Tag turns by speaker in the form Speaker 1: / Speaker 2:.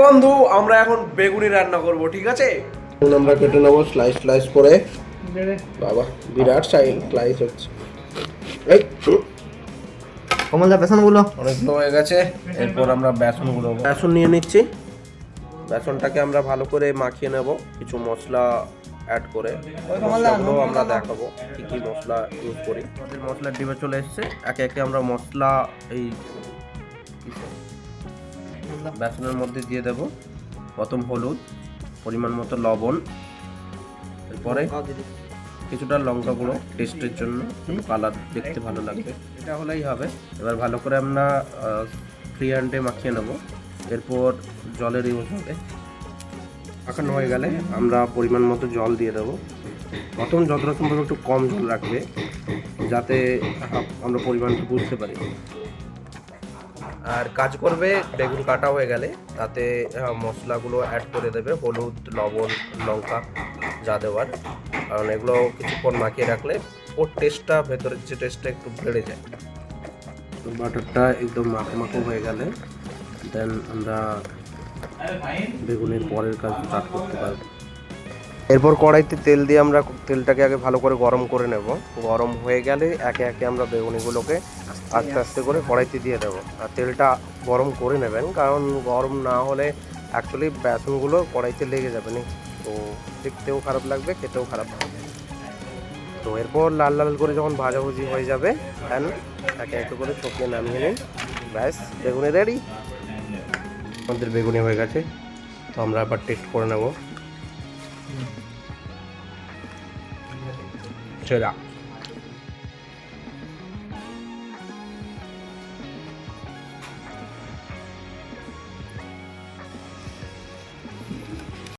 Speaker 1: বন্ধু আমরা এখন বেগুনি রান্না করব, ঠিক আছে?
Speaker 2: আমরা কেটে নেবো স্লাইস স্লাইস করে। বাবা বিরাট স্লাইস হচ্ছে। এই
Speaker 3: কমলদা বেসনগুলো
Speaker 2: অনেকগুলো হয়ে গেছে। এরপর আমরা বেসন নিয়ে নিচ্ছি। বেসনটাকে আমরা ভালো করে মাখিয়ে নেব কিছু মশলা অ্যাড করে। মশলাগুলো আমরা দেখাবো কি কি মশলা ইউজ করি। আমাদের মশলার ডিবে চলে এসেছে। একে একে আমরা মশলা এই বেসনের মধ্যে দিয়ে দেব। প্রথম হলুদ, পরিমাণ মতো লবণ, এরপরে কিছুটা লঙ্কা গুঁড়ো টেস্টের জন্য, কালার দেখতে ভালো লাগবে, এটা হলেই হবে। এবার ভালো করে আমরা ফ্রি হ্যান্ডে মাখিয়ে নেব। এরপর জলের ইউজ হবে। মাখানো হয়ে গেলে আমরা পরিমাণ মতো জল দিয়ে দেবো। প্রথম যতটা সম্ভব একটু কম জল রাখবে, যাতে আমরা পরিমাণটা বুঝতে পারি। আর কাজ করবে, বেগুন কাটা হয়ে গেলে তাতে মশলাগুলো অ্যাড করে দেবে, হলুদ, লবণ, লঙ্কা যা দেওয়ার। কারণ এগুলো কিছুক্ষণ মাখিয়ে রাখলে ওর টেস্টটা, ভেতরের যে টেস্টটা একটু বেড়ে যায়। বাটারটা একদম মাখো হয়ে গেলে দেন আমরা বেগুনের পরের কাজ স্টার্ট করতে পারবো। এরপর কড়াইতে তেল দিয়ে আমরা তেলটাকে আগে ভালো করে গরম করে নেব। গরম হয়ে গেলে একে একে আমরা বেগুনিগুলোকে আস্তে আস্তে করে কড়াইতে দিয়ে দেবো। আর তেলটা গরম করে নেবেন, কারণ গরম না হলে অ্যাকচুয়ালি বেসনগুলো কড়াইতে লেগে যাবে না, তো দেখতেও খারাপ লাগবে, খেতেও খারাপ লাগবে। তো এরপর লাল লাল করে যখন ভাজাভুজি হয়ে যাবে দেন একে একে করে ছকিয়ে নামিয়ে নিন। ব্যাস, বেগুনি রেডি। আমাদের বেগুনি হয়ে গেছে, তো আমরা আবার টেস্ট করে নেব। সেরা।